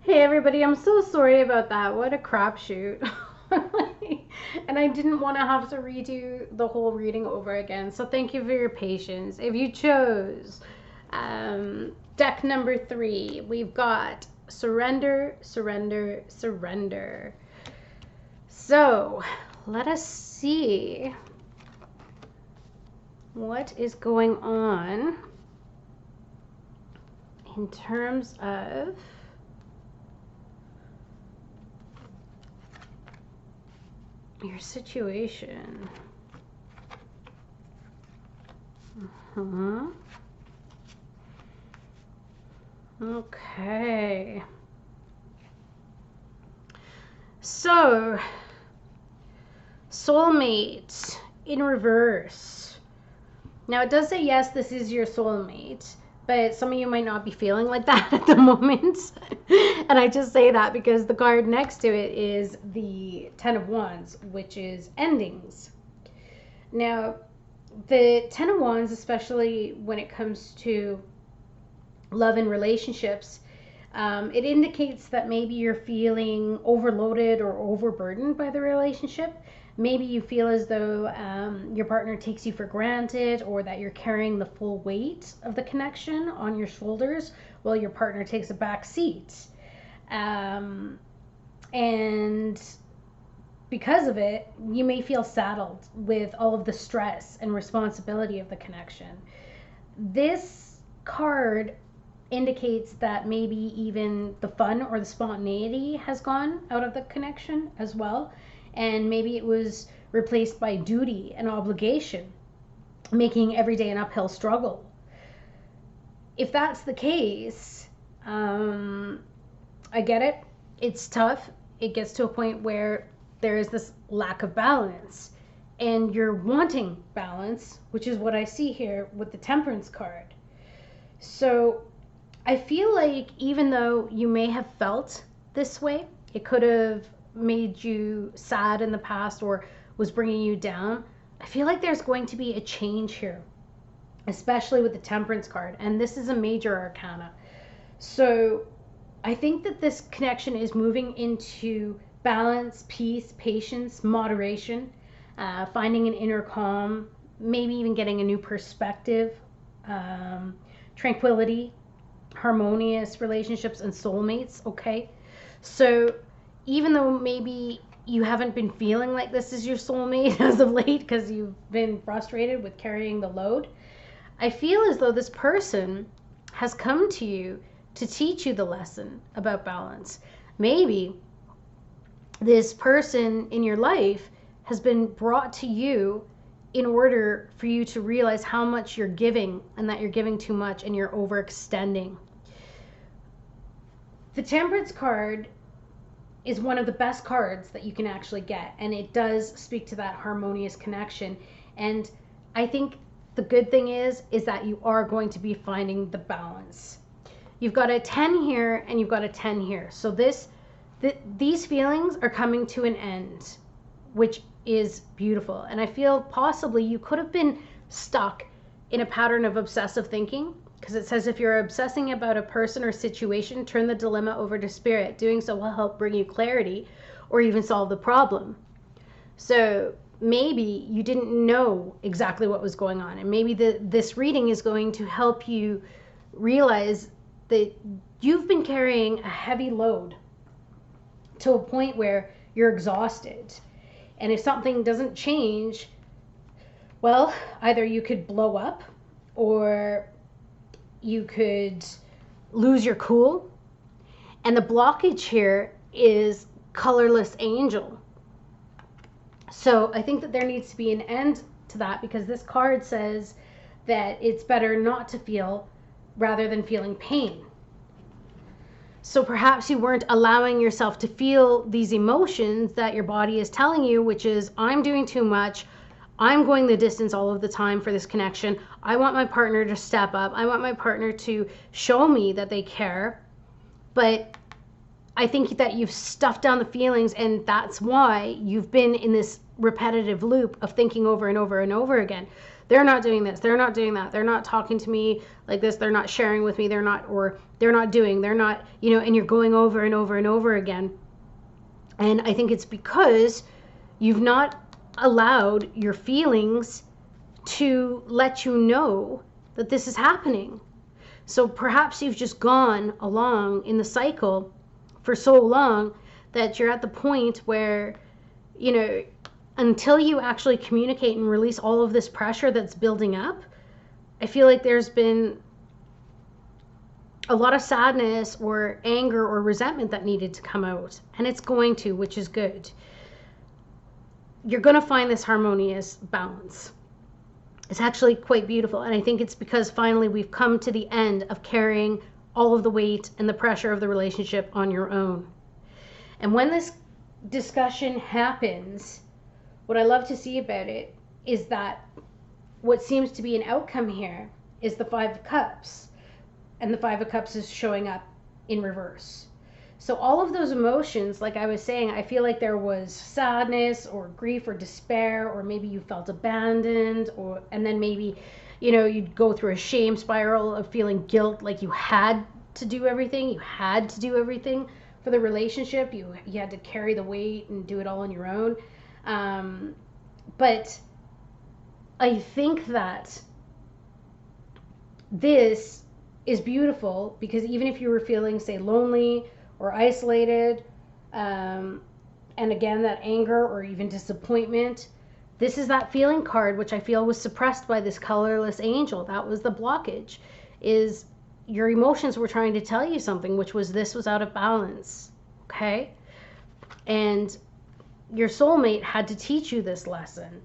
Hey everybody, I'm so sorry about that. What a crapshoot. And I didn't want to have to redo the whole reading over again. So thank you for your patience. If you chose deck number 3, we've got Surrender, Surrender, Surrender. So let us see what is going on in terms of your situation. Okay. So, soulmate in reverse. Now, it does say, yes, this is your soulmate, but some of you might not be feeling like that at the moment. And I just say that because the card next to it is the Ten of Wands, which is endings. Now, the Ten of Wands, especially when it comes to love and relationships, it indicates that maybe you're feeling overloaded or overburdened by the relationship. Maybe you feel as though your partner takes you for granted, or that you're carrying the full weight of the connection on your shoulders while your partner takes a back seat. And because of it, you may feel saddled with all of the stress and responsibility of the connection. This card indicates that maybe even the fun or the spontaneity has gone out of the connection as well. And maybe it was replaced by duty and obligation, making every day an uphill struggle. If that's the case, I get it. It's tough. It gets to a point where there is this lack of balance, and you're wanting balance, which is what I see here with the Temperance card. So I feel like even though you may have felt this way, it could have made you sad in the past or was bringing you down, I feel like there's going to be a change here, especially with the Temperance card. And this is a major arcana. So I think that this connection is moving into balance, peace, patience, moderation, finding an inner calm, maybe even getting a new perspective, tranquility, harmonious relationships, and soulmates. Okay, so even though maybe you haven't been feeling like this is your soulmate as of late because you've been frustrated with carrying the load, I feel as though this person has come to you to teach you the lesson about balance. Maybe this person in your life has been brought to you in order for you to realize how much you're giving and that you're giving too much and you're overextending. The Temperance card is one of the best cards that you can actually get, and it does speak to that harmonious connection. And I think the good thing is that you are going to be finding the balance. You've got a 10 here and you've got a 10 here. So these feelings are coming to an end, which is beautiful. And I feel possibly you could have been stuck in a pattern of obsessive thinking, because it says if you're obsessing about a person or situation, turn the dilemma over to spirit. Doing so will help bring you clarity or even solve the problem. So maybe you didn't know exactly what was going on, and maybe this reading is going to help you realize that you've been carrying a heavy load to a point where you're exhausted. And if something doesn't change, well, either you could blow up or you could lose your cool. And the blockage here is colorless angel. So I think that there needs to be an end to that, because this card says that it's better not to feel rather than feeling pain. So perhaps you weren't allowing yourself to feel these emotions that your body is telling you, which is, I'm doing too much. I'm going the distance all of the time for this connection. I want my partner to step up. I want my partner to show me that they care. But I think that you've stuffed down the feelings, and that's why you've been in this repetitive loop of thinking over and over and over again. they're not doing this, they're not doing that, they're not talking to me like this, they're not sharing with me, they're not doing, they're not, you know, and you're going over and over and over again. And I think it's because you've not allowed your feelings to let you know that this is happening. So perhaps you've just gone along in the cycle for so long that you're at the point where, you know, until you actually communicate and release all of this pressure that's building up, I feel like there's been a lot of sadness or anger or resentment that needed to come out. And it's going to, which is good. You're going to find this harmonious balance. It's actually quite beautiful. And I think it's because finally we've come to the end of carrying all of the weight and the pressure of the relationship on your own. And when this discussion happens, what I love to see about it is that what seems to be an outcome here is the Five of Cups. And the Five of Cups is showing up in reverse. So all of those emotions, like I was saying, I feel like there was sadness or grief or despair, or maybe you felt abandoned, and then maybe, you know, you'd go through a shame spiral of feeling guilt, like you had to do everything. You had to do everything for the relationship. You had to carry the weight and do it all on your own. But I think that this is beautiful because even if you were feeling, say, lonely or isolated, and again, that anger or even disappointment, this is that feeling card, which I feel was suppressed by this colorless angel. That was the blockage, is your emotions were trying to tell you something, which was this was out of balance, okay? And your soulmate had to teach you this lesson.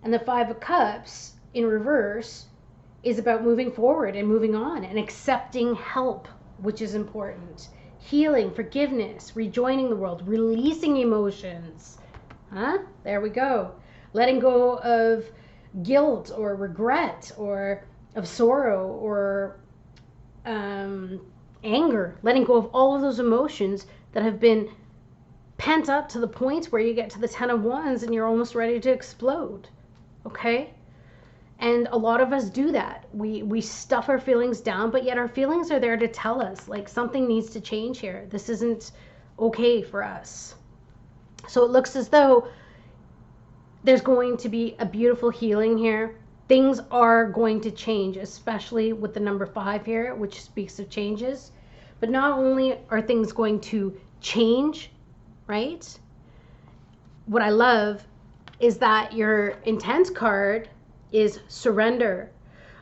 And the Five of Cups in reverse is about moving forward and moving on and accepting help, which is important. Healing, forgiveness, rejoining the world, releasing emotions. There we go. Letting go of guilt or regret or of sorrow or anger. Letting go of all of those emotions that have been pent up to the point where you get to the Ten of Wands and you're almost ready to explode. Okay? And a lot of us do that. We stuff our feelings down, but yet our feelings are there to tell us, like, something needs to change here. This isn't okay for us. So it looks as though there's going to be a beautiful healing here. Things are going to change, especially with the number 5 here, which speaks of changes. But not only are things going to change, right? What I love is that your intent card is surrender.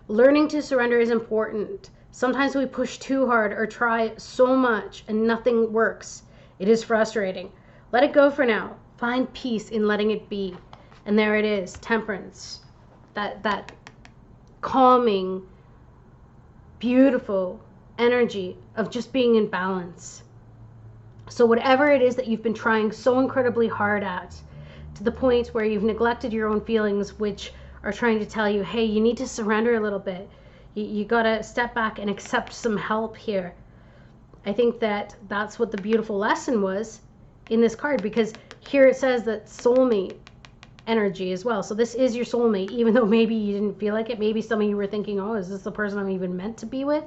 Learning to surrender is important. Sometimes we push too hard or try so much and nothing works. It is frustrating. Let it go for now. Find peace in letting it be. And there it is, Temperance. That calming, beautiful energy of just being in balance. So whatever it is that you've been trying so incredibly hard at, to the point where you've neglected your own feelings, which are trying to tell you, hey, you need to surrender a little bit. You got to step back and accept some help here. I think that that's what the beautiful lesson was in this card, because here it says that soulmate energy as well. So this is your soulmate, even though maybe you didn't feel like it. Maybe some of you were thinking, oh, is this the person I'm even meant to be with?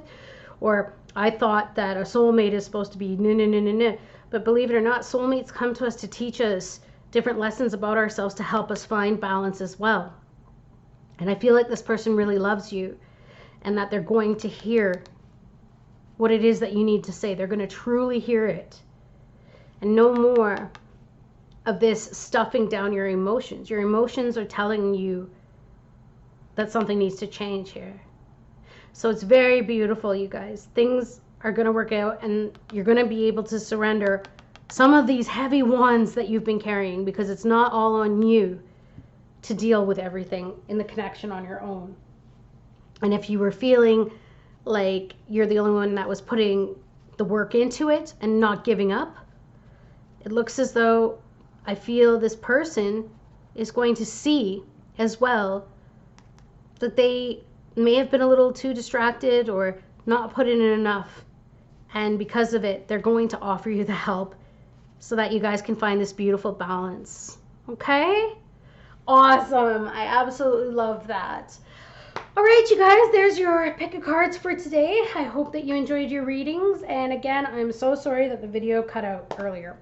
Or I thought that a soulmate is supposed to be no. But believe it or not, soulmates come to us to teach us different lessons about ourselves, to help us find balance as well. And I feel like this person really loves you, and that they're going to hear what it is that you need to say. They're going to truly hear it. And no more of this stuffing down your emotions. Your emotions are telling you that something needs to change here. So it's very beautiful, you guys. Things are going to work out, and you're going to be able to surrender some of these heavy wands that you've been carrying, because it's not all on you to deal with everything in the connection on your own. And if you were feeling like you're the only one that was putting the work into it and not giving up, it looks as though I feel this person is going to see as well that they may have been a little too distracted or not put in enough. And because of it, they're going to offer you the help so that you guys can find this beautiful balance. Okay? Awesome. I absolutely love that. All right, you guys, there's your pick of cards for today. I hope that you enjoyed your readings. And again, I'm so sorry that the video cut out earlier.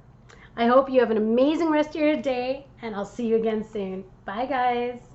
I hope you have an amazing rest of your day, and I'll see you again soon. Bye, guys.